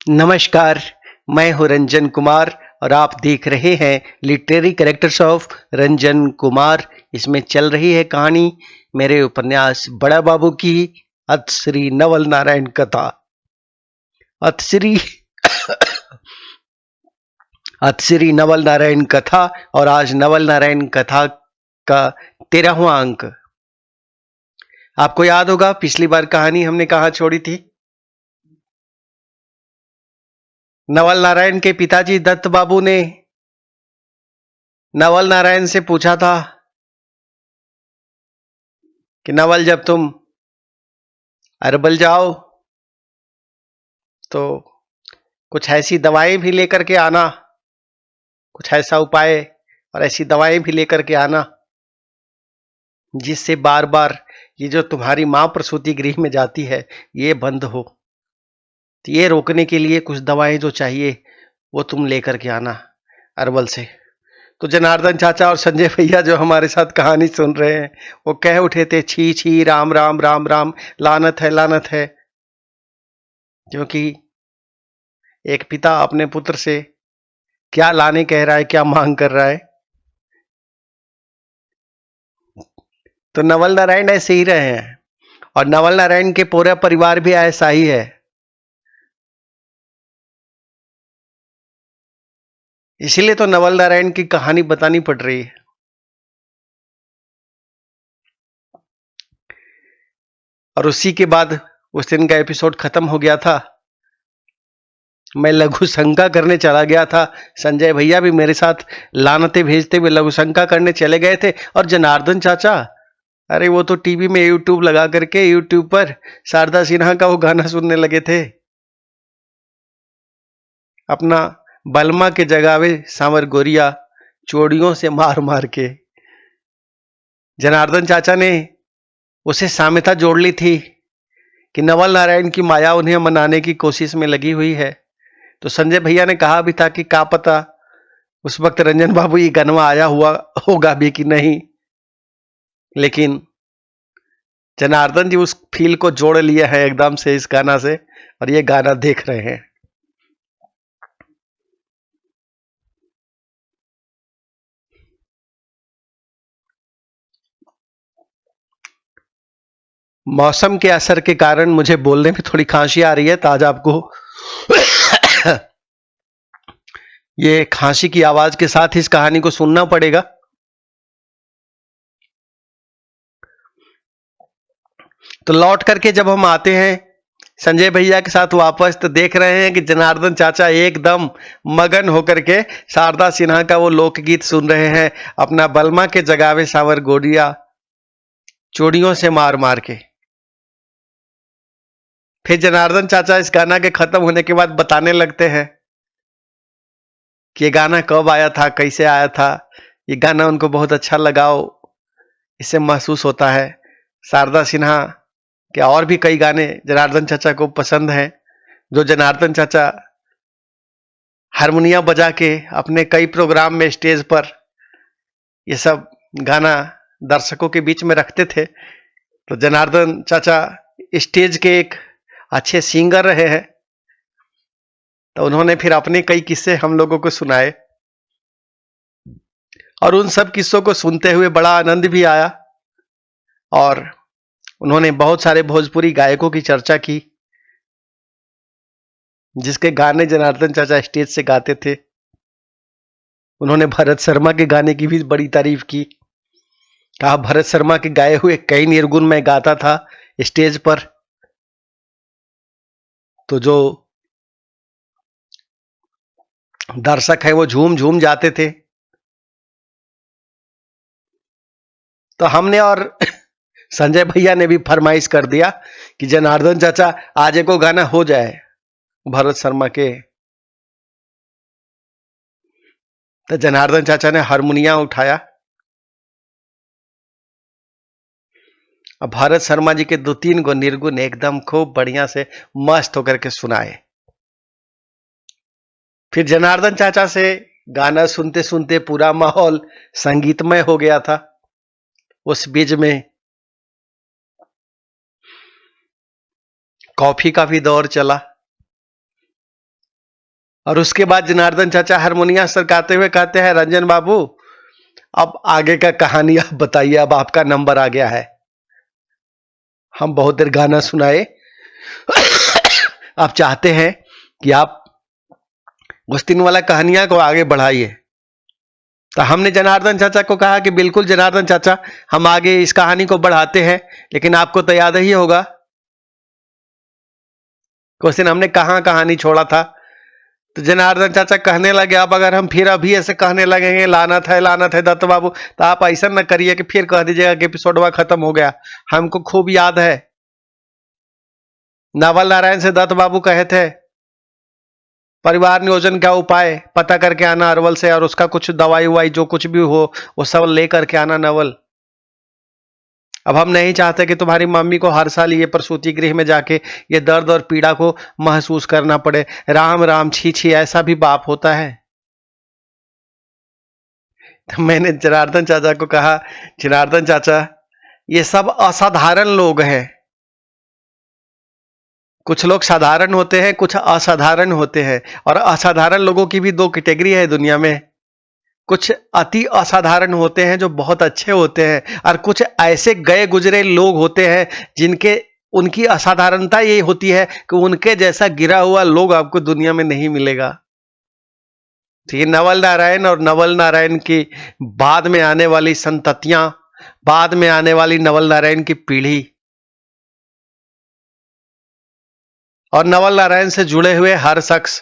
नमस्कार, मैं हूँ रंजन कुमार और आप देख रहे हैं literary characters of Ranjan Kumar. इसमें चल रही है कहानी मेरे उपन्यास बड़ा बाबू की अतश्री नवल नारायण कथा। अतश्री अतश्री नवल नारायण कथा और आज नवल नारायण कथा का 13वां अंक। आपको याद होगा पिछली बार कहानी हमने कहाँ छोड़ी थी। नवल नारायण के पिताजी दत्त बाबू ने नवल नारायण से पूछा था कि नवल, जब तुम अरबल जाओ तो कुछ ऐसी दवाएं भी लेकर के आना, कुछ ऐसा उपाय और ऐसी दवाएं भी लेकर के आना जिससे बार बार ये जो तुम्हारी मां प्रसूति गृह में जाती है ये बंद हो। तो ये रोकने के लिए कुछ दवाएं जो चाहिए वो तुम लेकर के आना अरबल से। तो जनार्दन चाचा और संजय भैया जो हमारे साथ कहानी सुन रहे हैं वो कह उठे थे, छी छी, राम राम राम राम, लानत है लानत है। क्योंकि एक पिता अपने पुत्र से क्या लाने कह रहा है, क्या मांग कर रहा है। तो नवल नारायण ऐसे ही रहे हैं और नवल नारायण के पूरा परिवार भी ऐसा ही है। इसीलिए तो नवल नारायण की कहानी बतानी पड़ रही है। और उसी के बाद उस दिन का एपिसोड खत्म हो गया था। मैं लघु शंका करने चला गया था, संजय भैया भी मेरे साथ लानतें भेजते हुए लघु शंका करने चले गए थे। और जनार्दन चाचा, अरे वो तो टीवी में यूट्यूब लगा करके यूट्यूब पर शारदा सिन्हा का वो गाना सुनने लगे थे, अपना बलमा के जगावे सांवर गोरिया चोड़ियों से मार मार के। जनार्दन चाचा ने उसे साम्यता जोड़ ली थी कि नवल नारायण की माया उन्हें मनाने की कोशिश में लगी हुई है। तो संजय भैया ने कहा भी था कि क्या पता उस वक्त रंजन बाबू ये गनवा आया हुआ होगा भी कि नहीं, लेकिन जनार्दन जी उस फील को जोड़ लिए हैं एकदम से इस गाना से और ये गाना देख रहे हैं। मौसम के असर के कारण मुझे बोलने में थोड़ी खांसी आ रही है, तो आज आपको ये खांसी की आवाज के साथ इस कहानी को सुनना पड़ेगा। तो लौट करके जब हम आते हैं संजय भैया के साथ वापस, तो देख रहे हैं कि जनार्दन चाचा एकदम मगन होकर के शारदा सिन्हा का वो लोकगीत सुन रहे हैं, अपना बलमा के जगावे सावर गोरिया चोड़ियों से मार मार के। फिर जनार्दन चाचा इस गाना के खत्म होने के बाद बताने लगते हैं कि ये गाना कब आया था, कैसे आया था। ये गाना उनको बहुत अच्छा लगा, इससे महसूस होता है शारदा सिन्हा के और भी कई गाने जनार्दन चाचा को पसंद हैं, जो जनार्दन चाचा हारमोनियम बजा के अपने कई प्रोग्राम में स्टेज पर ये सब गाना दर्शकों के बीच में रखते थे। तो जनार्दन चाचा स्टेज के एक अच्छे सिंगर रहे हैं, तो उन्होंने फिर अपने कई किस्से हम लोगों को सुनाए और उन सब किस्सों को सुनते हुए बड़ा आनंद भी आया। और उन्होंने बहुत सारे भोजपुरी गायकों की चर्चा की जिसके गाने जनार्दन चाचा स्टेज से गाते थे। उन्होंने भरत शर्मा के गाने की भी बड़ी तारीफ की, कहा भरत शर्मा के गाए हुए कई निर्गुण मैं गाता था स्टेज पर, तो जो दर्शक है वो झूम झूम जाते थे। तो हमने और संजय भैया ने भी फरमाइश कर दिया कि जनार्दन चाचा आज को गाना हो जाए भरत शर्मा के। तो जनार्दन चाचा ने हारमोनियम उठाया, अब भरत शर्मा जी के 2-3 गो निर्गुण एकदम खूब बढ़िया से मस्त होकर के सुनाए। फिर जनार्दन चाचा से गाना सुनते सुनते पूरा माहौल संगीतमय हो गया था। उस बीच में कॉफी का भी दौर चला। और उसके बाद जनार्दन चाचा हारमोनिया सरकाते हुए कहते हैं, रंजन बाबू अब आगे का कहानी आप बताइए, अब आपका नंबर आ गया है। हम बहुत देर गाना सुनाए, आप चाहते हैं कि आप उस दिन वाला कहानियां को आगे बढ़ाइए। तो हमने जनार्दन चाचा को कहा कि बिल्कुल जनार्दन चाचा, हम आगे इस कहानी को बढ़ाते हैं, लेकिन आपको तो याद ही होगा उस दिन हमने कहां कहानी छोड़ा था। तो जनार्दन चाचा कहने लगे, अब अगर हम फिर अभी ऐसे कहने लगेंगे लानत है दत्त बाबू, तो आप ऐसा न करिए कि फिर कह दीजिएगा कि एपिसोड खत्म हो गया। हमको खूब याद है, नवल नारायण से दत्त बाबू कहे थे, परिवार नियोजन का उपाय पता करके आना अरवल से, और उसका कुछ दवाई उवाई जो कुछ भी हो वो सब ले करके आना नवल। अब हम नहीं चाहते कि तुम्हारी मम्मी को हर साल ये प्रसूति गृह में जाके ये दर्द और पीड़ा को महसूस करना पड़े। राम राम, छी छी, ऐसा भी बाप होता है। तो मैंने जनार्दन चाचा को कहा, जनार्दन चाचा ये सब असाधारण लोग हैं। कुछ लोग साधारण होते हैं, कुछ असाधारण होते हैं, और असाधारण लोगों की भी दो कैटेगरी है दुनिया में। कुछ अति असाधारण होते हैं जो बहुत अच्छे होते हैं, और कुछ ऐसे गए गुजरे लोग होते हैं जिनके उनकी असाधारणता ये होती है कि उनके जैसा गिरा हुआ लोग आपको दुनिया में नहीं मिलेगा। तो ये नवल नारायण और नवल नारायण की बाद में आने वाली संततियां, बाद में आने वाली नवल नारायण की पीढ़ी और नवल नारायण से जुड़े हुए हर शख्स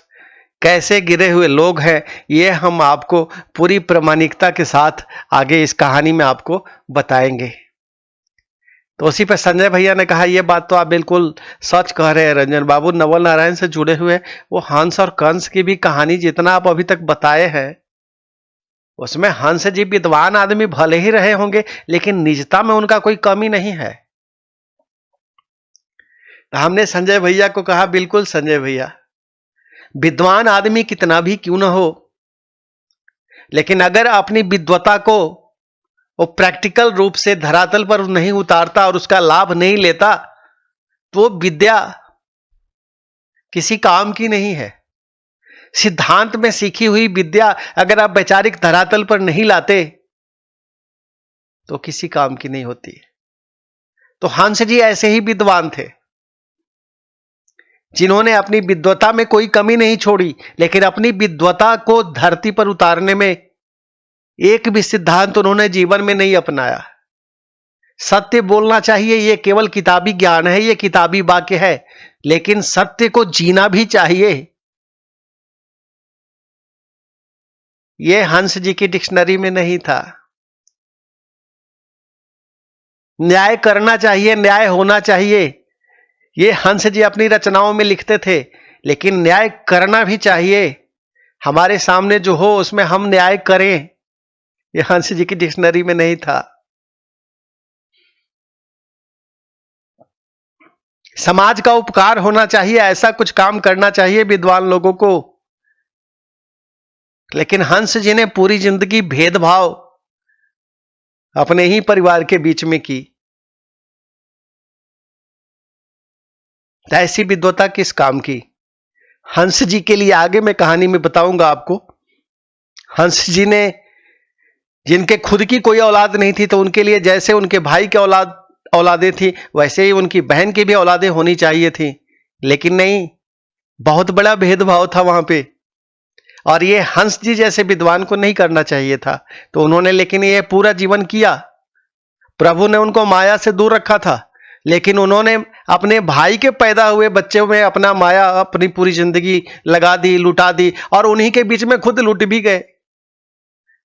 कैसे गिरे हुए लोग हैं, ये हम आपको पूरी प्रामाणिकता के साथ आगे इस कहानी में आपको बताएंगे। तो उसी पर संजय भैया ने कहा, यह बात तो आप बिल्कुल सच कह रहे हैं रंजन बाबू, नवल नारायण से जुड़े हुए वो हंस और कंस की भी कहानी जितना आप अभी तक बताए हैं, उसमें हंस जी विद्वान आदमी भले ही रहे होंगे, लेकिन निजता में उनका कोई कमी नहीं है। तो हमने संजय भैया को कहा, बिल्कुल संजय भैया, विद्वान आदमी कितना भी क्यों न हो, लेकिन अगर अपनी विद्वता को वो प्रैक्टिकल रूप से धरातल पर नहीं उतारता और उसका लाभ नहीं लेता, तो विद्या किसी काम की नहीं है। सिद्धांत में सीखी हुई विद्या अगर आप वैचारिक धरातल पर नहीं लाते तो किसी काम की नहीं होती। तो हंस जी ऐसे ही विद्वान थे जिन्होंने अपनी विद्वता में कोई कमी नहीं छोड़ी, लेकिन अपनी विद्वता को धरती पर उतारने में एक भी सिद्धांत उन्होंने जीवन में नहीं अपनाया। सत्य बोलना चाहिए, यह केवल किताबी ज्ञान है, यह किताबी वाक्य है, लेकिन सत्य को जीना भी चाहिए। यह हंस जी की डिक्शनरी में नहीं था। न्याय करना चाहिए, न्याय होना चाहिए, ये हंस जी अपनी रचनाओं में लिखते थे, लेकिन न्याय करना भी चाहिए। हमारे सामने जो हो उसमें हम न्याय करें, ये हंस जी की डिक्शनरी में नहीं था। समाज का उपकार होना चाहिए, ऐसा कुछ काम करना चाहिए विद्वान लोगों को, लेकिन हंस जी ने पूरी जिंदगी भेदभाव अपने ही परिवार के बीच में की। ऐसी विद्वता किस काम की? हंस जी के लिए आगे मैं कहानी में बताऊंगा आपको। हंस जी ने, जिनके खुद की कोई औलाद नहीं थी, तो उनके लिए जैसे उनके भाई के औलादें थी, वैसे ही उनकी बहन की भी औलादें होनी चाहिए थी, लेकिन नहीं, बहुत बड़ा भेदभाव था वहां पे, और ये हंस जी जैसे विद्वान को नहीं करना चाहिए था। तो उन्होंने, लेकिन ये पूरा जीवन किया। प्रभु ने उनको माया से दूर रखा था, लेकिन उन्होंने अपने भाई के पैदा हुए बच्चों में अपना माया, अपनी पूरी जिंदगी लगा दी, लुटा दी, और उन्हीं के बीच में खुद लुट भी गए।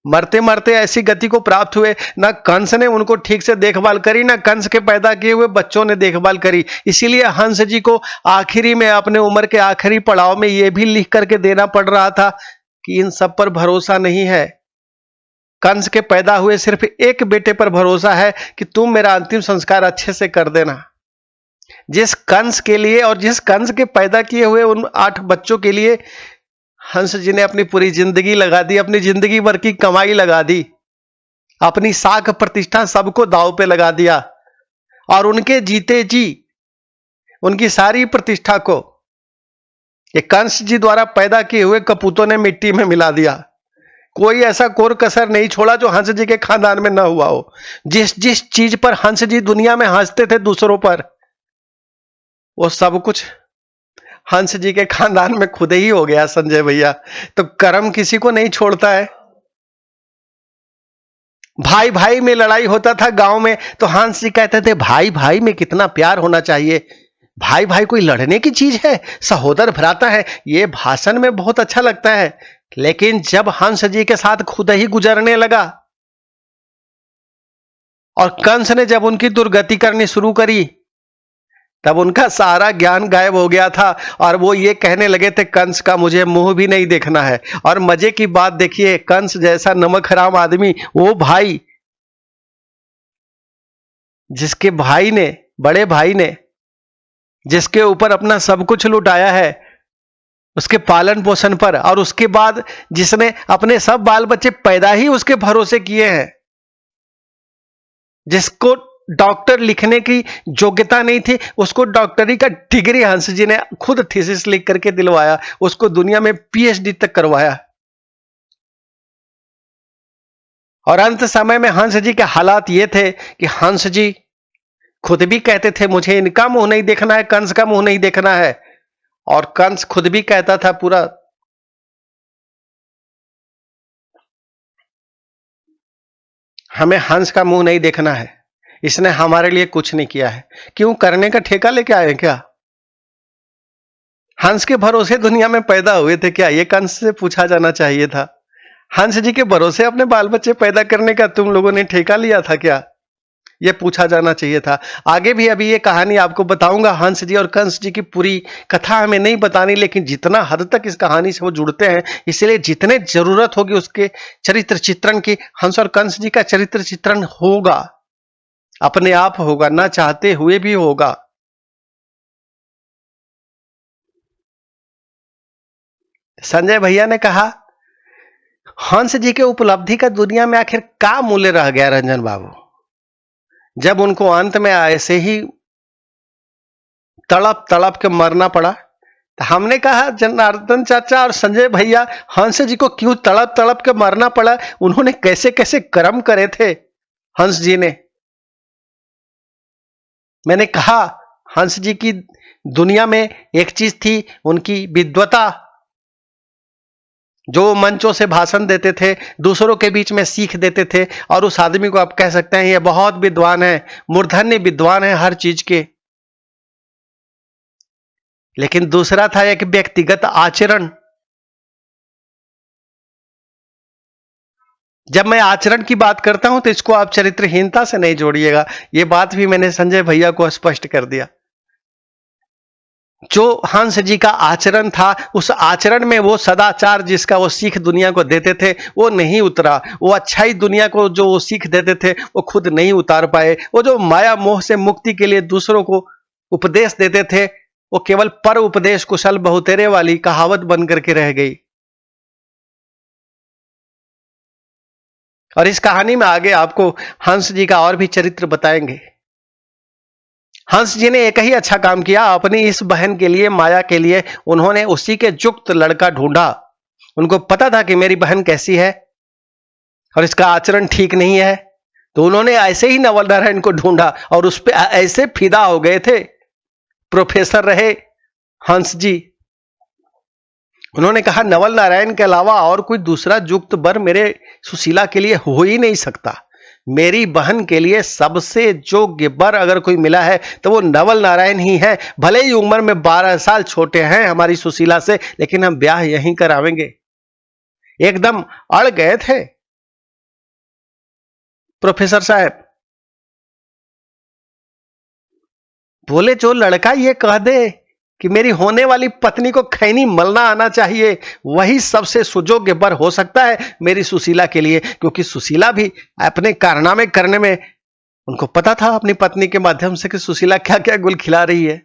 मरते मरते ऐसी गति को प्राप्त हुए, ना कंस ने उनको ठीक से देखभाल करी, ना कंस के पैदा किए हुए बच्चों ने देखभाल करी। इसीलिए हंस जी को आखिरी में, अपने उम्र के आखिरी पड़ाव में, यह भी लिख करके देना पड़ रहा था कि इन सब पर भरोसा नहीं है। कंस के पैदा हुए सिर्फ एक बेटे पर भरोसा है कि तुम मेरा अंतिम संस्कार अच्छे से कर देना। जिस कंस के लिए और जिस कंस के पैदा किए हुए उन 8 बच्चों के लिए हंस जी ने अपनी पूरी जिंदगी लगा दी, अपनी जिंदगी भर की कमाई लगा दी, अपनी साख प्रतिष्ठा सबको दांव पे लगा दिया, और उनके जीते जी उनकी सारी प्रतिष्ठा को ये कंस जी द्वारा पैदा किए हुए कपूतों ने मिट्टी में मिला दिया। कोई ऐसा कोर कसर नहीं छोड़ा जो हंस जी के खानदान में ना हुआ हो। जिस जिस चीज पर हंस जी दुनिया में हंसते थे दूसरों पर, वो सब कुछ हंस जी के खानदान में खुद ही हो गया संजय भैया। तो कर्म किसी को नहीं छोड़ता है। भाई भाई में लड़ाई होता था गांव में, तो हंस जी कहते थे भाई भाई में कितना प्यार होना चाहिए, भाई भाई कोई लड़ने की चीज है, सहोदर भ्राता है। ये भाषण में बहुत अच्छा लगता है, लेकिन जब हंस जी के साथ खुद ही गुजरने लगा और कंस ने जब उनकी दुर्गति करनी शुरू करी, तब उनका सारा ज्ञान गायब हो गया था और वो ये कहने लगे थे कंस का मुझे मुंह भी नहीं देखना है। और मजे की बात देखिए, कंस जैसा नमक हराम आदमी, वो भाई जिसके भाई ने, बड़े भाई ने जिसके ऊपर अपना सब कुछ लुटाया है, उसके पालन पोषण पर, और उसके बाद जिसने अपने सब बाल बच्चे पैदा ही उसके भरोसे किए हैं, जिसको डॉक्टर लिखने की योग्यता नहीं थी, उसको डॉक्टरी का डिग्री हंस जी ने खुद थीसिस लिख करके दिलवाया, उसको दुनिया में पीएचडी तक करवाया। और अंत समय में हंस जी के हालात ये थे कि हंस जी खुद भी कहते थे मुझे इनका मुंह नहीं देखना है, कंस का मुंह नहीं देखना है। और कंस खुद भी कहता था पूरा, हमें हंस का मुंह नहीं देखना है, इसने हमारे लिए कुछ नहीं किया है। क्यों, करने का ठेका लेके आए क्या? हंस के भरोसे दुनिया में पैदा हुए थे क्या? ये कंस से पूछा जाना चाहिए था। हंस जी के भरोसे अपने बाल बच्चे पैदा करने का तुम लोगों ने ठेका लिया था क्या? ये पूछा जाना चाहिए था। आगे भी अभी ये कहानी आपको बताऊंगा, हंस जी और कंस जी की पूरी कथा हमें नहीं बतानी, लेकिन जितना हद तक इस कहानी से वो जुड़ते हैं, इसलिए जितने जरूरत होगी उसके चरित्र चित्रण की, हंस और कंस जी का चरित्र चित्रण होगा, अपने आप होगा, ना चाहते हुए भी होगा। संजय भैया ने कहा हंस जी के उपलब्धि का दुनिया में आखिर क्या मूल्य रह गया रंजन बाबू, जब उनको अंत में ऐसे ही तड़प तड़प के मरना पड़ा। तो हमने कहा जनार्दन चाचा और संजय भैया, हंस जी को क्यों तड़प तड़प के मरना पड़ा? उन्होंने कैसे कैसे कर्म करे थे हंस जी ने। मैंने कहा हंस जी की दुनिया में एक चीज थी, उनकी विद्वता। जो मंचों से भाषण देते थे, दूसरों के बीच में सीख देते थे, और उस आदमी को आप कह सकते हैं ये बहुत विद्वान है, मूर्धन्य विद्वान है हर चीज के। लेकिन दूसरा था एक व्यक्तिगत आचरण। जब मैं आचरण की बात करता हूं तो इसको आप चरित्रहीनता से नहीं जोड़िएगा, ये बात भी मैंने संजय भैया को स्पष्ट कर दिया। जो हंस जी का आचरण था, उस आचरण में वो सदाचार जिसका वो सीख दुनिया को देते थे, वो नहीं उतरा। वो अच्छाई दुनिया को जो वो सीख देते थे, वो खुद नहीं उतार पाए। वो जो माया मोह से मुक्ति के लिए दूसरों को उपदेश देते थे, वो केवल पर उपदेश कुशल बहुतेरे वाली कहावत बन करके रह गई। और इस कहानी में आगे आपको हंस जी का और भी चरित्र बताएंगे। हंस जी ने एक ही अच्छा काम किया, अपनी इस बहन के लिए, माया के लिए, उन्होंने उसी के युक्त लड़का ढूंढा। उनको पता था कि मेरी बहन कैसी है और इसका आचरण ठीक नहीं है, तो उन्होंने ऐसे ही नवल नारायण को ढूंढा और उस पर ऐसे फिदा हो गए थे। प्रोफेसर रहे हंस जी, उन्होंने कहा नवल नारायण के अलावा और कोई दूसरा युक्त वर मेरे सुशीला के लिए हो ही नहीं सकता। मेरी बहन के लिए सबसे योग्य वर अगर कोई मिला है तो वो नवल नारायण ही है। भले ही उम्र में 12 साल छोटे हैं हमारी सुशीला से, लेकिन हम ब्याह यहीं करावेंगे। एकदम अड़ गए थे प्रोफेसर साहब। बोले जो लड़का ये कह दे कि मेरी होने वाली पत्नी को खैनी मलना आना चाहिए, वही सबसे सुयोग्य वर हो सकता है मेरी सुशीला के लिए। क्योंकि सुशीला भी अपने कारनामे करने में, उनको पता था अपनी पत्नी के माध्यम से कि सुशीला क्या क्या गुल खिला रही है।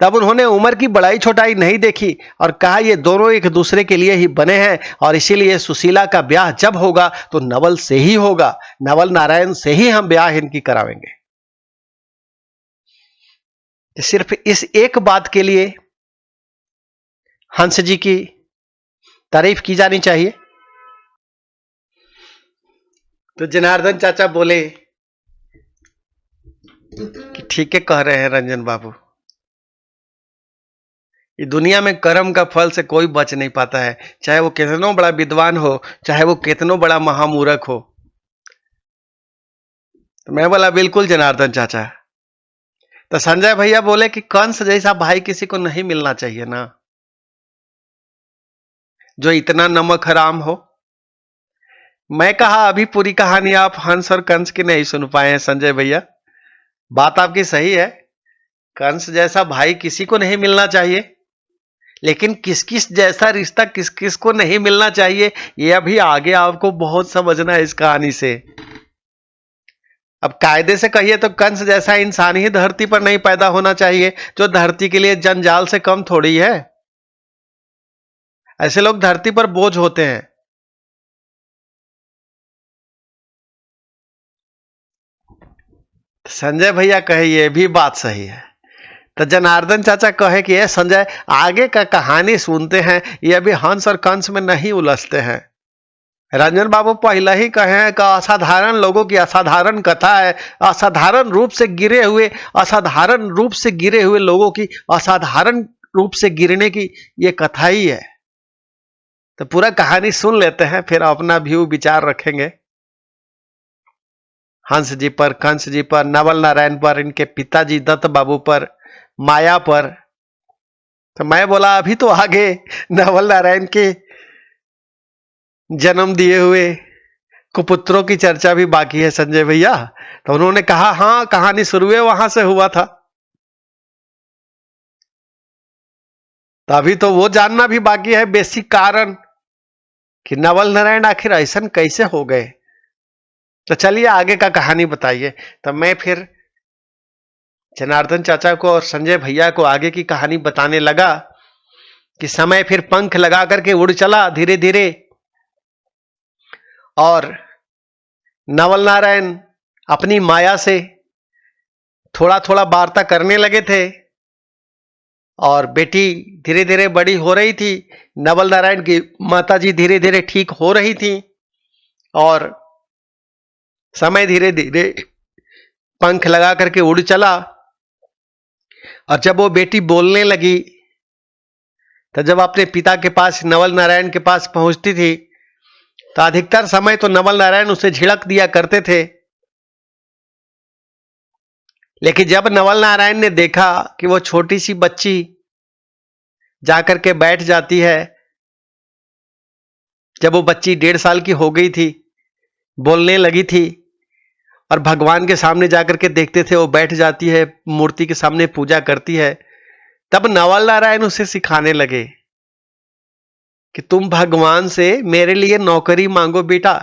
तब उन्होंने उम्र की बड़ाई छोटाई नहीं देखी और कहा ये दोनों एक दूसरे के लिए ही बने हैं, और इसीलिए सुशीला का ब्याह जब होगा तो नवल से ही होगा, नवल नारायण से ही हम ब्याह इनकी करावेंगे। सिर्फ इस एक बात के लिए हंस जी की तारीफ की जानी चाहिए। तो जनार्दन चाचा बोले कि ठीक है कह रहे हैं रंजन बाबू, ये दुनिया में कर्म का फल से कोई बच नहीं पाता है, चाहे वो कितनो बड़ा विद्वान हो, चाहे वो कितनो बड़ा महामूर्ख हो। तो मैं बोला बिल्कुल जनार्दन चाचा। तो संजय भैया बोले कि कंस जैसा भाई किसी को नहीं मिलना चाहिए ना, जो इतना नमक हराम हो। मैं कहा अभी पूरी कहानी आप हंस और कंस की नहीं सुन पाए हैं संजय भैया। बात आपकी सही है, कंस जैसा भाई किसी को नहीं मिलना चाहिए, लेकिन किस किस जैसा रिश्ता किस किस को नहीं मिलना चाहिए, ये अभी आगे आपको बहुत समझना है इस कहानी से। अब कायदे से कहिए तो कंस जैसा इंसान ही धरती पर नहीं पैदा होना चाहिए, जो धरती के लिए जंजाल से कम थोड़ी है। ऐसे लोग धरती पर बोझ होते हैं। संजय भैया कहे ये भी बात सही है। तो जनार्दन चाचा कहे कि ये संजय आगे का कहानी सुनते हैं, ये अभी हंस और कंस में नहीं उलझते हैं। रंजन बाबू पहले ही कहे हैं कि असाधारण लोगों की असाधारण कथा है, असाधारण रूप से गिरे हुए लोगों की असाधारण रूप से गिरने की ये कथा ही है। तो पूरा कहानी सुन लेते हैं, फिर अपना व्यू विचार रखेंगे हंस जी पर, कंस जी पर, नवल नारायण पर, इनके पिताजी दत्त बाबू पर, माया पर। तो मैं बोला अभी तो आगे नवल नारायण के जन्म दिए हुए कुपुत्रों की चर्चा भी बाकी है संजय भैया। तो उन्होंने कहा हाँ कहानी शुरू वहां से हुआ था, तो अभी तो वो जानना भी बाकी है बेसिक कारण कि नवल नारायण आखिर ऐसा कैसे हो गए। तो चलिए आगे का कहानी बताइए। तो मैं फिर जनार्दन चाचा को और संजय भैया को आगे की कहानी बताने लगा कि समय फिर पंख लगा करके उड़ चला धीरे धीरे, और नवल नारायण अपनी माया से थोड़ा थोड़ा वार्ता करने लगे थे, और बेटी धीरे धीरे बड़ी हो रही थी, नवल नारायण की माताजी धीरे धीरे ठीक हो रही थी, और समय धीरे धीरे पंख लगा करके उड़ चला। और जब वो बेटी बोलने लगी, तो जब अपने पिता के पास नवल नारायण के पास पहुंचती थी, तो अधिकतर समय तो नवल नारायण उसे झिड़क दिया करते थे। लेकिन जब नवल नारायण ने देखा कि वो छोटी सी बच्ची जाकर के बैठ जाती है, जब वो बच्ची 1.5 साल की हो गई थी, बोलने लगी थी, और भगवान के सामने जाकर के देखते थे वो बैठ जाती है, मूर्ति के सामने पूजा करती है, तब नवल नारायण उसे सिखाने लगे कि तुम भगवान से मेरे लिए नौकरी मांगो बेटा,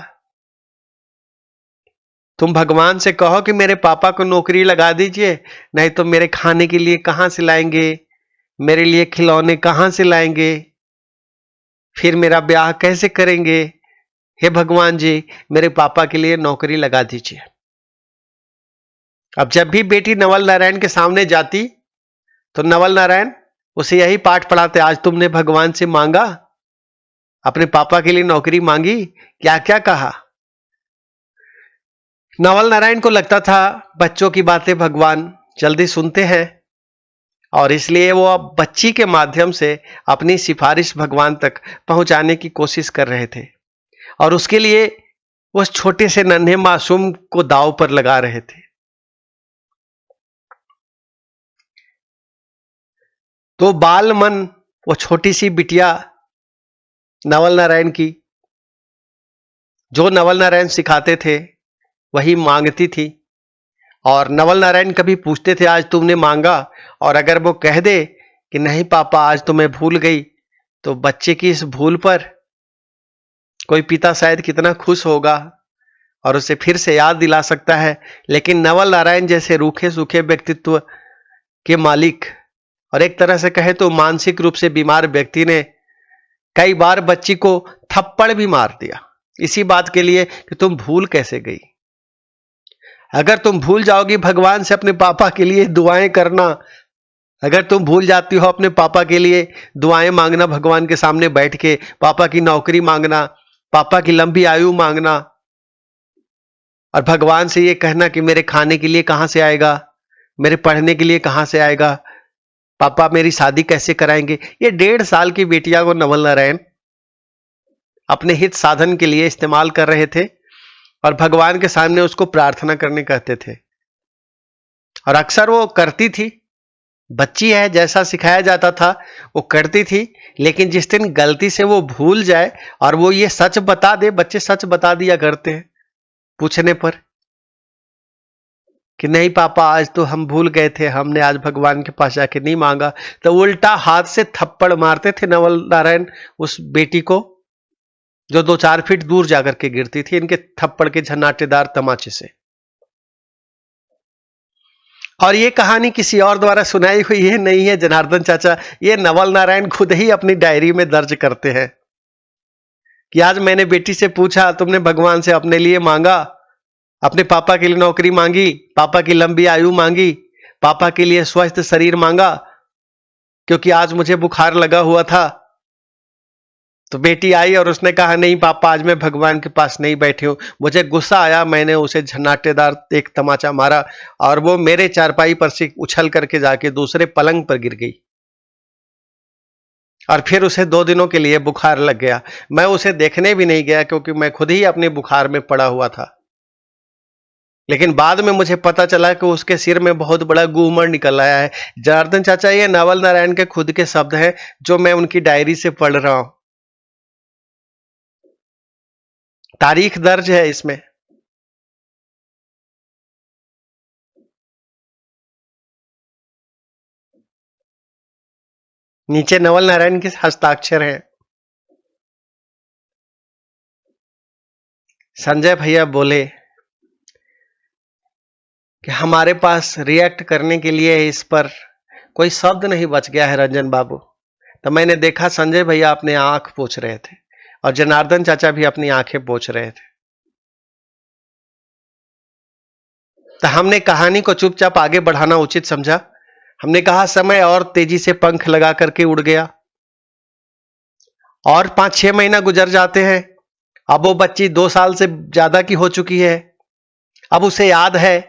तुम भगवान से कहो कि मेरे पापा को नौकरी लगा दीजिए, नहीं तो मेरे खाने के लिए कहां से लाएंगे, मेरे लिए खिलौने कहां से लाएंगे, फिर मेरा ब्याह कैसे करेंगे, हे भगवान जी मेरे पापा के लिए नौकरी लगा दीजिए। अब जब भी बेटी नवल नारायण के सामने जाती, तो नवल नारायण उसे यही पाठ पढ़ाते, आज तुमने भगवान से मांगा, अपने पापा के लिए नौकरी मांगी, क्या क्या कहा। नवल नारायण को लगता था बच्चों की बातें भगवान जल्दी सुनते हैं, और इसलिए वो अब बच्ची के माध्यम से अपनी सिफारिश भगवान तक पहुंचाने की कोशिश कर रहे थे, और उसके लिए उस छोटे से नन्हे मासूम को दांव पर लगा रहे थे। तो बाल मन, वो छोटी सी बिटिया नवल नारायण की, जो नवल नारायण सिखाते थे वही मांगती थी, और नवल नारायण कभी पूछते थे आज तुमने मांगा, और अगर वो कह दे कि नहीं पापा आज तो मैं भूल गई, तो बच्चे की इस भूल पर कोई पिता शायद कितना खुश होगा और उसे फिर से याद दिला सकता है। लेकिन नवल नारायण जैसे रूखे सूखे व्यक्तित्व के मालिक, और एक तरह से कहे तो मानसिक रूप से बीमार व्यक्ति ने कई बार बच्ची को थप्पड़ भी मार दिया, इसी बात के लिए कि तुम भूल कैसे गई। अगर तुम भूल जाओगी भगवान से अपने पापा के लिए दुआएं करना, अगर तुम भूल जाती हो अपने पापा के लिए दुआएं मांगना, भगवान के सामने बैठ के पापा की नौकरी मांगना, पापा की लंबी आयु मांगना, और भगवान से ये कहना कि मेरे खाने के लिए कहां से आएगा, मेरे पढ़ने के लिए कहां से आएगा, पापा मेरी शादी कैसे कराएंगे। ये 1.5 साल की बेटिया को नवल नारायण अपने हित साधन के लिए इस्तेमाल कर रहे थे और भगवान के सामने उसको प्रार्थना करने कहते थे। और अक्सर वो करती थी, बच्ची है, जैसा सिखाया जाता था वो करती थी। लेकिन जिस दिन गलती से वो भूल जाए और वो ये सच बता दे, बच्चे सच बता दिया करते हैं पूछने पर कि नहीं पापा आज तो हम भूल गए थे, हमने आज भगवान के पास जाके नहीं मांगा, तो उल्टा हाथ से थप्पड़ मारते थे नवल नारायण उस बेटी को जो 2-4 फीट दूर जाकर के गिरती थी, इनके थप्पड़ के झन्नाटेदार तमाचे से। और ये कहानी किसी और द्वारा सुनाई हुई है नहीं है जनार्दन चाचा, ये नवल नारायण खुद ही अपनी डायरी में दर्ज करते हैं कि आज मैंने बेटी से पूछा, तुमने भगवान से अपने लिए मांगा, अपने पापा के लिए नौकरी मांगी, पापा की लंबी आयु मांगी, पापा के लिए स्वस्थ शरीर मांगा, क्योंकि आज मुझे बुखार लगा हुआ था। तो बेटी आई और उसने कहा नहीं पापा आज मैं भगवान के पास नहीं बैठी हूं। मुझे गुस्सा आया, मैंने उसे झन्नाटेदार एक तमाचा मारा और वो मेरे चारपाई पर से उछल करके जाके दूसरे पलंग पर गिर गई और फिर उसे 2 दिनों के लिए बुखार लग गया। मैं उसे देखने भी नहीं गया क्योंकि मैं खुद ही अपने बुखार में पड़ा हुआ था। लेकिन बाद में मुझे पता चला कि उसके सिर में बहुत बड़ा गूमर निकल आया है। जनार्दन चाचा ये नवल नारायण के खुद के शब्द हैं जो मैं उनकी डायरी से पढ़ रहा हूं, तारीख दर्ज है इसमें। नीचे नवल नारायण के हस्ताक्षर हैं। संजय भैया बोले कि हमारे पास रिएक्ट करने के लिए इस पर कोई शब्द नहीं बच गया है रंजन बाबू। तो मैंने देखा संजय भैया अपने आंख पोंछ रहे थे और जनार्दन चाचा भी अपनी आंखें पोंछ रहे थे। तो हमने कहानी को चुपचाप आगे बढ़ाना उचित समझा। हमने कहा समय और तेजी से पंख लगा करके उड़ गया और 5-6 महीना गुजर जाते हैं। अब वो बच्ची 2 साल से ज्यादा की हो चुकी है। अब उसे याद है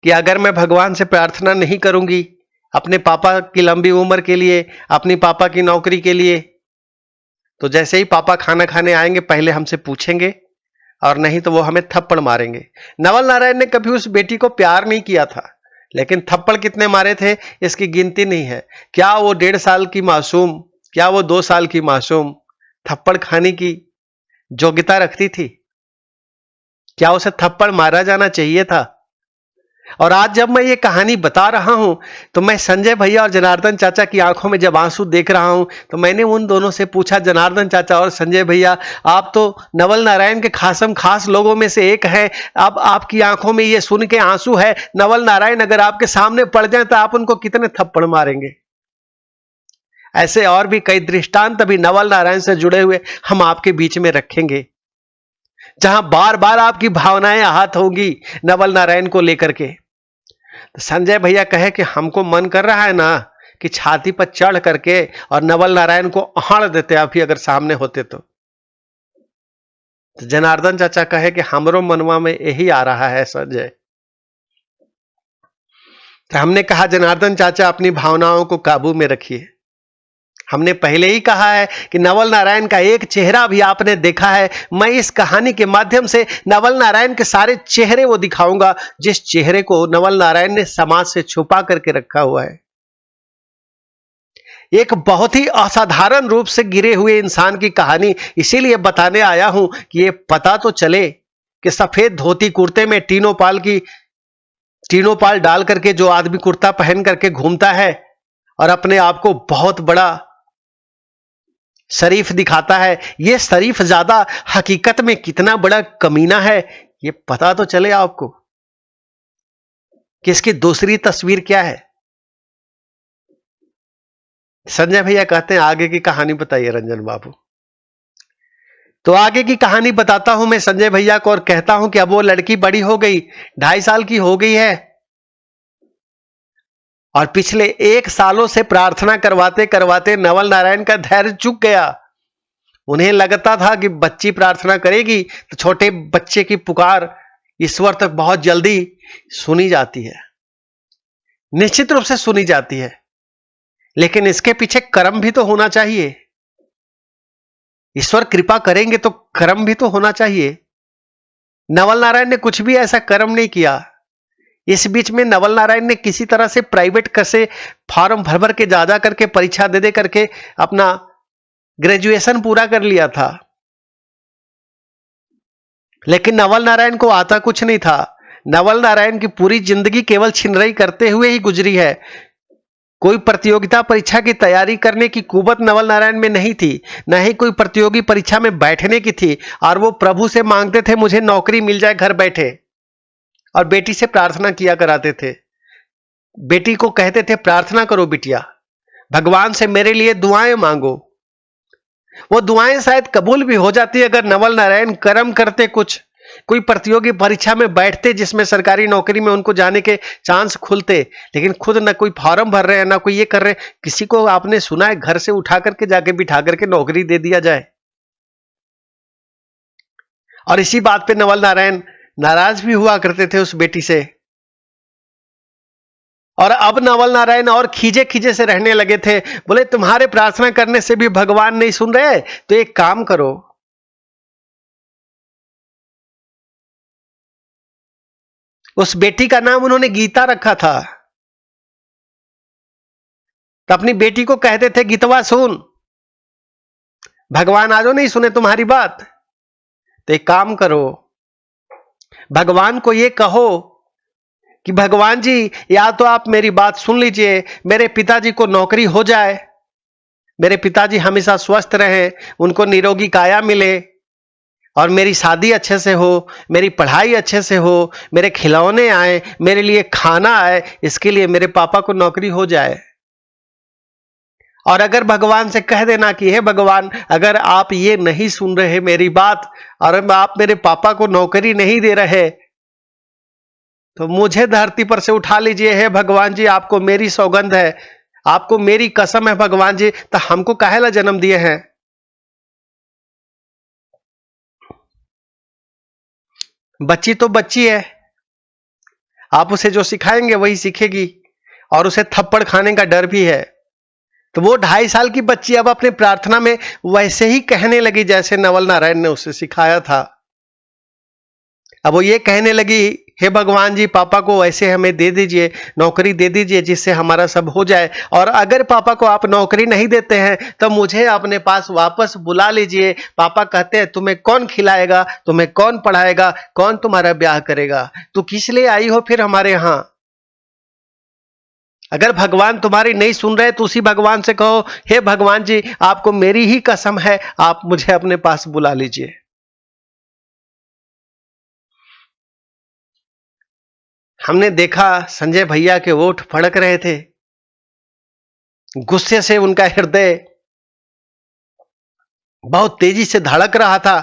कि अगर मैं भगवान से प्रार्थना नहीं करूंगी अपने पापा की लंबी उम्र के लिए, अपनी पापा की नौकरी के लिए, तो जैसे ही पापा खाना खाने आएंगे पहले हमसे पूछेंगे और नहीं तो वो हमें थप्पड़ मारेंगे। नवल नारायण ने कभी उस बेटी को प्यार नहीं किया था, लेकिन थप्पड़ कितने मारे थे इसकी गिनती नहीं है। क्या वो 1.5 साल की मासूम, क्या वो 2 साल की मासूम थप्पड़ खाने की योग्यता रखती थी? क्या उसे थप्पड़ मारा जाना चाहिए था? और आज जब मैं ये कहानी बता रहा हूं तो मैं संजय भैया और जनार्दन चाचा की आंखों में जब आंसू देख रहा हूं तो मैंने उन दोनों से पूछा, जनार्दन चाचा और संजय भैया आप तो नवल नारायण के खासम खास लोगों में से एक है, अब आपकी आंखों में ये सुन के आंसू है, नवल नारायण अगर आपके सामने पड़ जाए तो आप उनको कितने थप्पड़ मारेंगे? ऐसे और भी कई दृष्टांत अभी नवल नारायण से जुड़े हुए हम आपके बीच में रखेंगे, जहां बार बार आपकी भावनाएं आहत होंगी नवल नारायण को लेकर के। तो संजय भैया कहे कि हमको मन कर रहा है ना कि छाती पर चढ़ करके और नवल नारायण को अहाड़ देते अभी अगर सामने होते तो जनार्दन चाचा कहे कि हमरो मनवा में यही आ रहा है संजय। तो हमने कहा जनार्दन चाचा अपनी भावनाओं को काबू में रखिए। हमने पहले ही कहा है कि नवल नारायण का एक चेहरा भी आपने देखा है। मैं इस कहानी के माध्यम से नवल नारायण के सारे चेहरे वो दिखाऊंगा जिस चेहरे को नवल नारायण ने समाज से छुपा करके रखा हुआ है। एक बहुत ही असाधारण रूप से गिरे हुए इंसान की कहानी इसीलिए बताने आया हूं कि ये पता तो चले कि सफेद धोती कुर्ते में टीनो पाल डाल करके जो आदमी कुर्ता पहन करके घूमता है और अपने आप को बहुत बड़ा शरीफ दिखाता है, ये शरीफ ज्यादा हकीकत में कितना बड़ा कमीना है ये पता तो चले आपको कि इसकी दूसरी तस्वीर क्या है। संजय भैया कहते हैं आगे की कहानी बताइए रंजन बाबू। तो आगे की कहानी बताता हूं मैं संजय भैया को और कहता हूं कि अब वो लड़की बड़ी हो गई, 2.5 साल की हो गई है और पिछले 1 सालों से प्रार्थना करवाते करवाते नवल नारायण का धैर्य चुक गया। उन्हें लगता था कि बच्ची प्रार्थना करेगी तो छोटे बच्चे की पुकार ईश्वर तक बहुत जल्दी सुनी जाती है, निश्चित रूप से सुनी जाती है, लेकिन इसके पीछे कर्म भी तो होना चाहिए। ईश्वर कृपा करेंगे तो कर्म भी तो होना चाहिए। नवल नारायण ने कुछ भी ऐसा कर्म नहीं किया। इस बीच में नवल नारायण ने किसी तरह से प्राइवेट कैसे फॉर्म भर भर के जा करके परीक्षा दे दे करके अपना ग्रेजुएशन पूरा कर लिया था, लेकिन नवल नारायण को आता कुछ नहीं था। नवल नारायण की पूरी जिंदगी केवल छिनरई करते हुए ही गुजरी है। कोई प्रतियोगिता परीक्षा की तैयारी करने की कुवत नवल नारायण में नहीं थी, न ही कोई प्रतियोगी परीक्षा में बैठने की थी। और वो प्रभु से मांगते थे मुझे नौकरी मिल जाए घर बैठे, और बेटी से प्रार्थना किया कराते थे। बेटी को कहते थे प्रार्थना करो बिटिया, भगवान से मेरे लिए दुआएं मांगो। वो दुआएं शायद कबूल भी हो जाती अगर नवल नारायण कर्म करते, कुछ कोई प्रतियोगी परीक्षा में बैठते जिसमें सरकारी नौकरी में उनको जाने के चांस खुलते। लेकिन खुद ना कोई फॉर्म भर रहे हैं, ना कोई ये कर रहे हैं। किसी को आपने सुना है घर से उठा करके जाके बिठा करके नौकरी दे दिया जाए? और इसी बात पे नवल नारायण नाराज भी हुआ करते थे उस बेटी से। और अब नवल नारायण और खीजे खीजे से रहने लगे थे। बोले तुम्हारे प्रार्थना करने से भी भगवान नहीं सुन रहे, तो एक काम करो, उस बेटी का नाम उन्होंने गीता रखा था। तो अपनी बेटी को कहते थे गीतवा सुन, भगवान आजो नहीं सुने तुम्हारी बात, तो एक काम करो, भगवान को ये कहो कि भगवान जी या तो आप मेरी बात सुन लीजिए, मेरे पिताजी को नौकरी हो जाए, मेरे पिताजी हमेशा स्वस्थ रहे, उनको निरोगी काया मिले, और मेरी शादी अच्छे से हो, मेरी पढ़ाई अच्छे से हो, मेरे खिलौने आए, मेरे लिए खाना आए, इसके लिए मेरे पापा को नौकरी हो जाए। और अगर भगवान से कह देना कि हे भगवान, अगर आप ये नहीं सुन रहे मेरी बात, और आप मेरे पापा को नौकरी नहीं दे रहे, तो मुझे धरती पर से उठा लीजिए। हे भगवान जी, आपको मेरी सौगंध है, आपको मेरी कसम है भगवान जी, तो हमको काहेला जन्म दिए हैं? बच्ची तो बच्ची है, आप उसे जो सिखाएंगे वही सीखेगी, और उसे थप्पड़ खाने का डर भी है। तो वो 2.5 साल की बच्ची अब अपने प्रार्थना में वैसे ही कहने लगी जैसे नवल नारायण ने उसे सिखाया था। अब वो ये कहने लगी, हे भगवान जी, पापा को वैसे हमें दे दीजिए, नौकरी दे दीजिए, जिससे हमारा सब हो जाए। और अगर पापा को आप नौकरी नहीं देते हैं तो मुझे अपने पास वापस बुला लीजिए। पापा कहते हैं तुम्हें कौन खिलाएगा, तुम्हें कौन पढ़ाएगा, कौन तुम्हारा ब्याह करेगा, तो किस लिए आई हो फिर हमारे यहां? अगर भगवान तुम्हारी नहीं सुन रहे तो उसी भगवान से कहो, हे भगवान जी, आपको मेरी ही कसम है, आप मुझे अपने पास बुला लीजिए। हमने देखा संजय भैया के ओठ फड़क रहे थे, गुस्से से उनका हृदय बहुत तेजी से धड़क रहा था,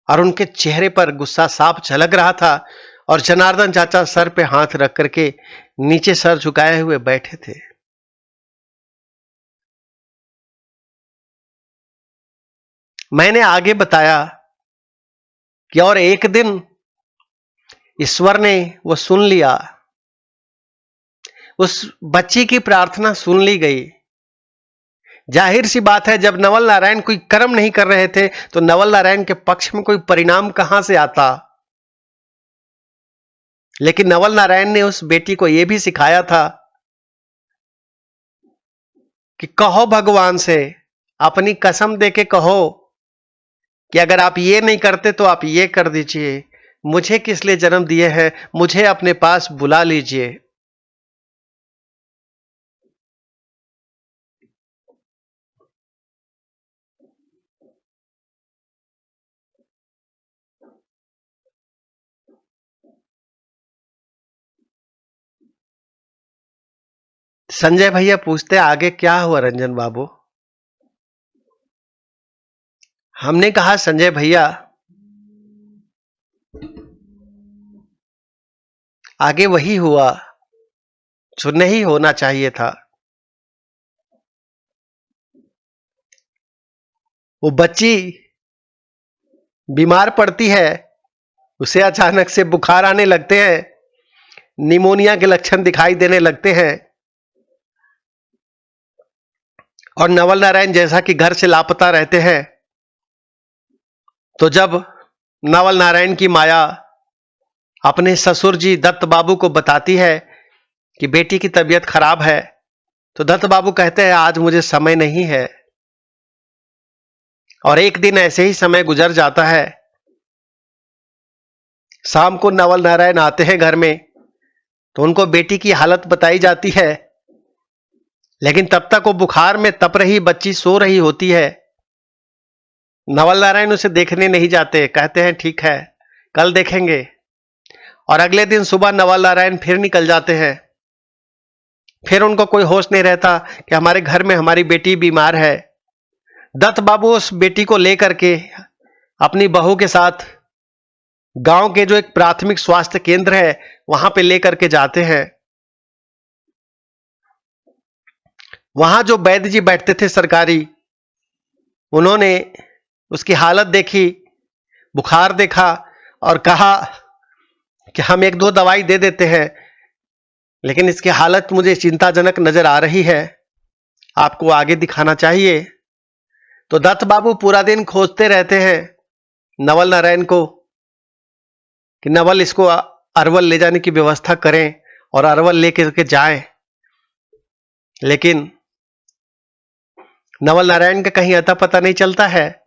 और उनके चेहरे पर गुस्सा साफ झलक रहा था। और जनार्दन चाचा सर पे हाथ रख करके नीचे सर झुकाए हुए बैठे थे। मैंने आगे बताया कि और एक दिन ईश्वर ने वो सुन लिया, उस बच्ची की प्रार्थना सुन ली गई। जाहिर सी बात है, जब नवल नारायण कोई कर्म नहीं कर रहे थे तो नवल नारायण के पक्ष में कोई परिणाम कहां से आता। लेकिन नवल नारायण ने उस बेटी को यह भी सिखाया था कि कहो भगवान से, अपनी कसम देके कहो कि अगर आप ये नहीं करते तो आप ये कर दीजिए, मुझे किस लिए जन्म दिए हैं, मुझे अपने पास बुला लीजिए। संजय भैया पूछते आगे क्या हुआ रंजन बाबू? हमने कहा संजय भैया, आगे वही हुआ जो नहीं होना चाहिए था। वो बच्ची बीमार पड़ती है, उसे अचानक से बुखार आने लगते हैं, निमोनिया के लक्षण दिखाई देने लगते हैं, और नवल नारायण जैसा कि घर से लापता रहते हैं। तो जब नवल नारायण की माया अपने ससुर जी दत्त बाबू को बताती है कि बेटी की तबीयत खराब है, तो दत्त बाबू कहते हैं आज मुझे समय नहीं है। और एक दिन ऐसे ही समय गुजर जाता है। शाम को नवल नारायण आते हैं घर में, तो उनको बेटी की हालत बताई जाती है, लेकिन तब तक वो बुखार में तप रही बच्ची सो रही होती है। नवल नारायण उसे देखने नहीं जाते, कहते हैं ठीक है कल देखेंगे। और अगले दिन सुबह नवल नारायण फिर निकल जाते हैं। फिर उनको कोई होश नहीं रहता कि हमारे घर में हमारी बेटी बीमार है। दत्त बाबू उस बेटी को लेकर के अपनी बहू के साथ गांव के जो एक प्राथमिक स्वास्थ्य केंद्र है वहां पे लेकर के जाते हैं। वहां जो वैद्य जी बैठते थे सरकारी, उन्होंने उसकी हालत देखी, बुखार देखा और कहा कि हम एक दो दवाई दे देते हैं, लेकिन इसकी हालत मुझे चिंताजनक नजर आ रही है, आपको आगे दिखाना चाहिए। तो दत्त बाबू पूरा दिन खोजते रहते हैं नवल नारायण को कि नवल इसको अरवल ले जाने की व्यवस्था करें और अरवल लेकर के जाएं। लेकिन नवल नारायण का कहीं अता पता नहीं चलता है।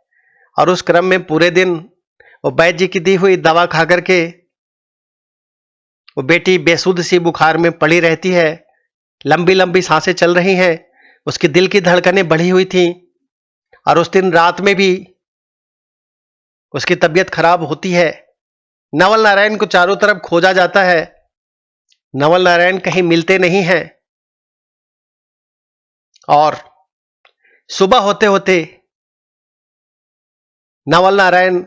और उस क्रम में पूरे दिन वो वैद्य जी की दी हुई दवा खा करके वो बेटी बेसुध सी बुखार में पड़ी रहती है। लंबी लंबी सांसें चल रही हैं, उसकी दिल की धड़कनें बढ़ी हुई थी। और उस दिन रात में भी उसकी तबीयत खराब होती है। नवल नारायण को चारों तरफ खोजा जाता है, नवल नारायण कहीं मिलते नहीं हैं। और सुबह होते होते नवल नारायण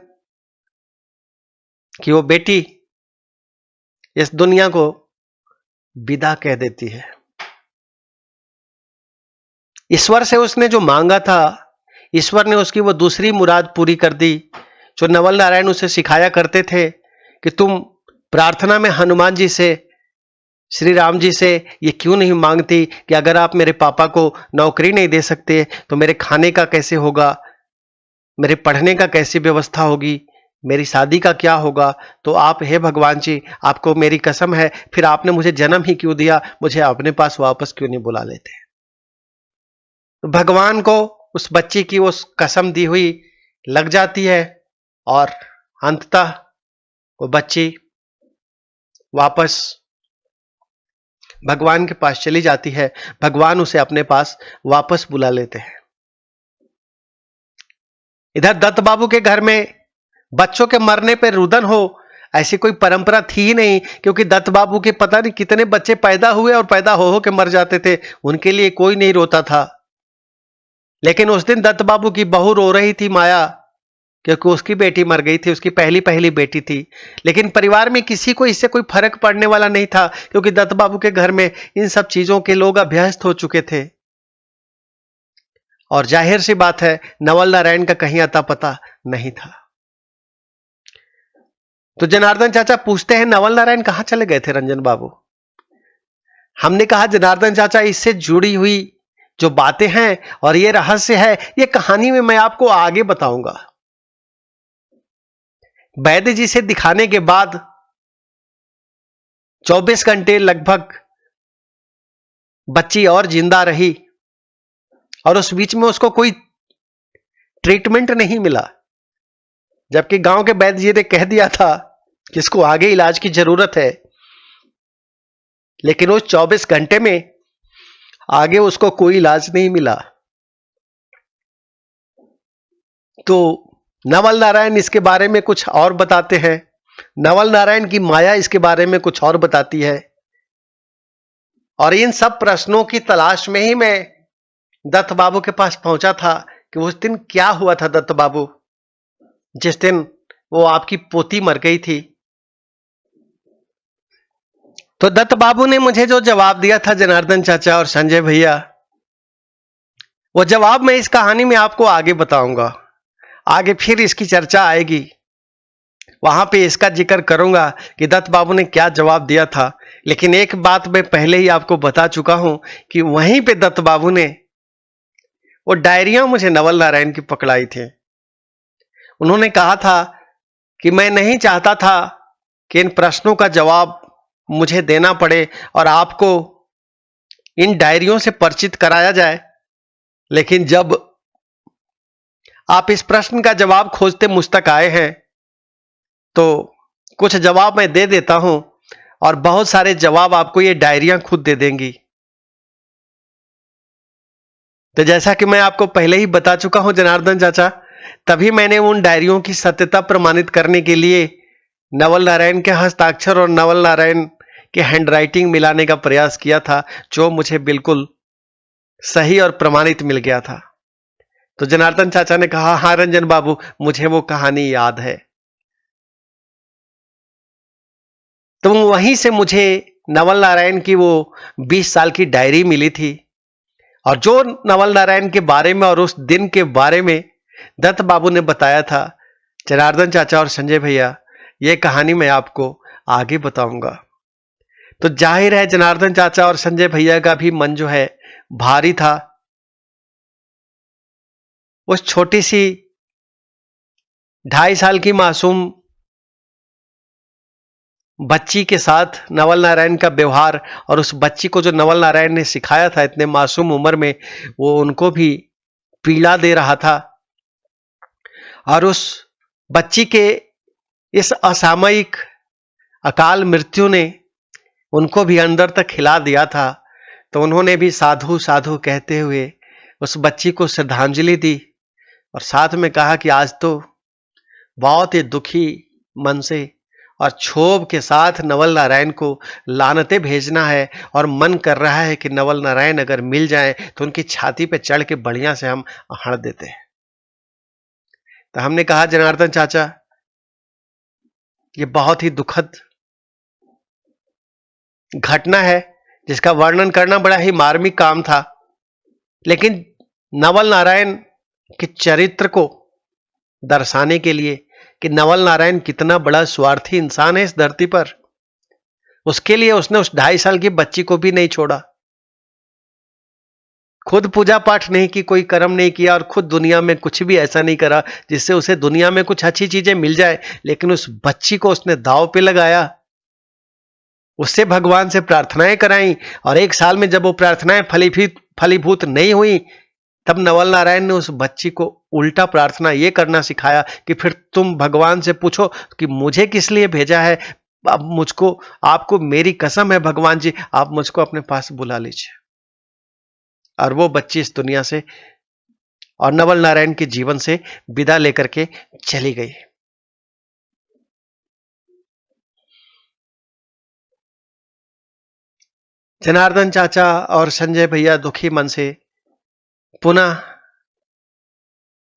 की वो बेटी इस दुनिया को विदा कह देती है। ईश्वर से उसने जो मांगा था, ईश्वर ने उसकी वो दूसरी मुराद पूरी कर दी जो नवल नारायण उसे सिखाया करते थे कि तुम प्रार्थना में हनुमान जी से, श्री राम जी से ये क्यों नहीं मांगती कि अगर आप मेरे पापा को नौकरी नहीं दे सकते तो मेरे खाने का कैसे होगा, मेरे पढ़ने का कैसी व्यवस्था होगी, मेरी शादी का क्या होगा। तो आप, हे भगवान जी, आपको मेरी कसम है, फिर आपने मुझे जन्म ही क्यों दिया, मुझे अपने पास वापस क्यों नहीं बुला लेते। तो भगवान को उस बच्ची की उस कसम दी हुई लग जाती है और अंततः वो बच्ची वापस भगवान के पास चली जाती है। भगवान उसे अपने पास वापस बुला लेते हैं। इधर दत्त बाबू के घर में बच्चों के मरने पर रुदन हो, ऐसी कोई परंपरा थी ही नहीं, क्योंकि दत्त बाबू के पता नहीं कितने बच्चे पैदा हुए और पैदा हो के मर जाते थे, उनके लिए कोई नहीं रोता था। लेकिन उस दिन दत्त बाबू की बहू रो रही थी माया, क्योंकि उसकी बेटी मर गई थी, उसकी पहली पहली बेटी थी। लेकिन परिवार में किसी को इससे कोई फर्क पड़ने वाला नहीं था, क्योंकि दत्त बाबू के घर में इन सब चीजों के लोग अभ्यस्त हो चुके थे। और जाहिर सी बात है नवल नारायण का कहीं अता पता नहीं था। तो जनार्दन चाचा पूछते हैं नवल नारायण कहां चले गए थे रंजन बाबू। हमने कहा जनार्दन चाचा, इससे जुड़ी हुई जो बातें हैं और ये रहस्य है, ये कहानी में मैं आपको आगे बताऊंगा। वैद्य जी से दिखाने के बाद 24 घंटे लगभग बच्ची और जिंदा रही और उस बीच में उसको कोई ट्रीटमेंट नहीं मिला, जबकि गांव के वैद्य जी ने कह दिया था कि इसको आगे इलाज की जरूरत है। लेकिन उस 24 घंटे में आगे उसको कोई इलाज नहीं मिला। तो नवल नारायण इसके बारे में कुछ और बताते हैं, नवल नारायण की माया इसके बारे में कुछ और बताती है। और इन सब प्रश्नों की तलाश में ही मैं दत्त बाबू के पास पहुंचा था कि उस दिन क्या हुआ था दत्त बाबू, जिस दिन वो आपकी पोती मर गई थी। तो दत्त बाबू ने मुझे जो जवाब दिया था जनार्दन चाचा और संजय भैया, वो जवाब मैं इस कहानी में आपको आगे बताऊंगा। आगे फिर इसकी चर्चा आएगी, वहां पे इसका जिक्र करूंगा कि दत्त बाबू ने क्या जवाब दिया था। लेकिन एक बात मैं पहले ही आपको बता चुका हूं कि वहीं पे दत्त बाबू ने वो डायरियां मुझे नवल नारायण की पकड़ाई थी। उन्होंने कहा था कि मैं नहीं चाहता था कि इन प्रश्नों का जवाब मुझे देना पड़े और आपको इन डायरियों से परिचित कराया जाए, लेकिन जब आप इस प्रश्न का जवाब खोजते मुझ तक आए हैं तो कुछ जवाब मैं दे देता हूं और बहुत सारे जवाब आपको ये डायरियां खुद दे देंगी। तो जैसा कि मैं आपको पहले ही बता चुका हूं जनार्दन चाचा, तभी मैंने उन डायरियों की सत्यता प्रमाणित करने के लिए नवल नारायण के हस्ताक्षर और नवल नारायण के हैंडराइटिंग मिलाने का प्रयास किया था, जो मुझे बिल्कुल सही और प्रमाणित मिल गया था। तो जनार्दन चाचा ने कहा, हाँ रंजन बाबू, मुझे वो कहानी याद है। तो वहीं से मुझे नवल नारायण की वो 20 साल की डायरी मिली थी, और जो नवल नारायण के बारे में और उस दिन के बारे में दत्त बाबू ने बताया था, जनार्दन चाचा और संजय भैया, ये कहानी मैं आपको आगे बताऊंगा। तो जाहिर है जनार्दन चाचा और संजय भैया का भी मन जो है भारी था। उस छोटी सी 2.5 साल की मासूम बच्ची के साथ नवल नारायण का व्यवहार, और उस बच्ची को जो नवल नारायण ने सिखाया था इतने मासूम उम्र में, वो उनको भी पीड़ा दे रहा था। और उस बच्ची के इस असामयिक अकाल मृत्यु ने उनको भी अंदर तक हिला दिया था। तो उन्होंने भी साधु साधु कहते हुए उस बच्ची को श्रद्धांजलि दी और साथ में कहा कि आज तो बहुत ही दुखी मन से और क्षोभ के साथ नवल नारायण को लानते भेजना है, और मन कर रहा है कि नवल नारायण अगर मिल जाए तो उनकी छाती पे चढ़ के बढ़िया से हम हड़ देते हैं। तो हमने कहा, जनार्दन चाचा, ये बहुत ही दुखद घटना है जिसका वर्णन करना बड़ा ही मार्मिक काम था, लेकिन नवल नारायण के चरित्र को दर्शाने के लिए कि नवल नारायण कितना बड़ा स्वार्थी इंसान है इस धरती पर, उसके लिए उसने उस 2.5 साल की बच्ची को भी नहीं छोड़ा। खुद पूजा पाठ नहीं की, कोई कर्म नहीं किया, और खुद दुनिया में कुछ भी ऐसा नहीं करा जिससे उसे दुनिया में कुछ अच्छी चीजें मिल जाए, लेकिन उस बच्ची को उसने दांव पे लगाया, उससे भगवान से प्रार्थनाएं कराई, और 1 साल में जब वो प्रार्थनाएं फलीभूत नहीं हुई, तब नवल नारायण ने उस बच्ची को उल्टा प्रार्थना ये करना सिखाया कि फिर तुम भगवान से पूछो कि मुझे किस लिए भेजा है, अब मुझको, आपको मेरी कसम है भगवान जी, आप मुझको अपने पास बुला लीजिए। और वो बच्ची इस दुनिया से और नवल नारायण के जीवन से विदा लेकर के चली गई। जनार्दन चाचा और संजय भैया दुखी मन से पुनः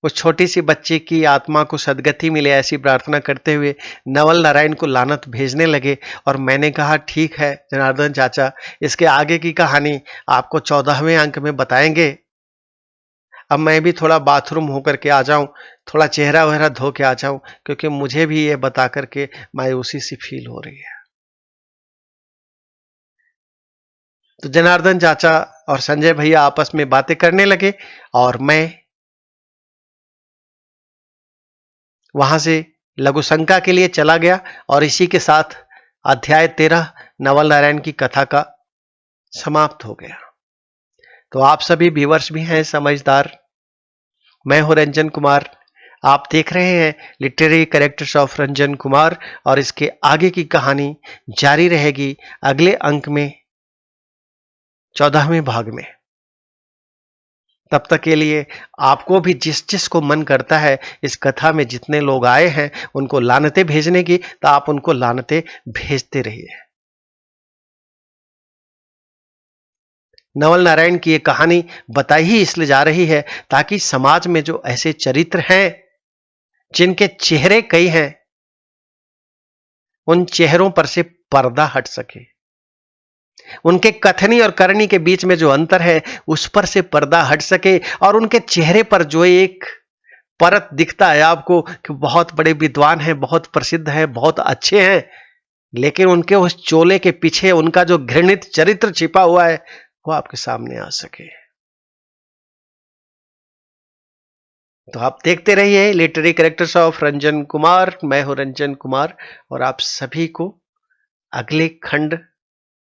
उस छोटी सी बच्ची की आत्मा को सदगति मिले ऐसी प्रार्थना करते हुए नवल नारायण को लानत भेजने लगे। और मैंने कहा, ठीक है जनार्दन चाचा, इसके आगे की कहानी आपको 14वें अंक में बताएंगे। अब मैं भी थोड़ा बाथरूम होकर के आ जाऊं, थोड़ा चेहरा वहरा धो के आ जाऊं, क्योंकि मुझे भी ये बता करके मायूसी सी फील हो रही है। तो जनार्दन चाचा और संजय भैया आपस में बातें करने लगे और मैं वहां से लघु शंका के लिए चला गया, और इसी के साथ अध्याय 13 नवल नारायण की कथा का समाप्त हो गया। तो आप सभी व्यूअर्स भी हैं समझदार। मैं हूं रंजन कुमार, आप देख रहे हैं literary characters of Ranjan Kumar, और इसके आगे की कहानी जारी रहेगी अगले अंक में, 14वें भाग में। तब तक के लिए आपको भी जिस जिस को मन करता है इस कथा में जितने लोग आए हैं उनको लानतें भेजने की, तो आप उनको लानतें भेजते रहिए। नवल नारायण की ये कहानी बताई ही इसलिए जा रही है ताकि समाज में जो ऐसे चरित्र हैं जिनके चेहरे कई हैं, उन चेहरों पर से पर्दा हट सके। उनके कथनी और करनी के बीच में जो अंतर है उस पर से पर्दा हट सके और उनके चेहरे पर जो एक परत दिखता है आपको कि बहुत बड़े विद्वान हैं, बहुत प्रसिद्ध हैं, बहुत अच्छे हैं, लेकिन उनके उस चोले के पीछे उनका जो घृणित चरित्र छिपा हुआ है वो आपके सामने आ सके। तो आप देखते रहिए literary characters of Ranjan Kumar. मैं हूं रंजन कुमार और आप सभी को अगले खंड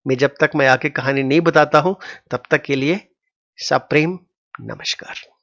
में जब तक मैं आके कहानी नहीं बताता हूं तब तक के लिए सप्रेम नमस्कार।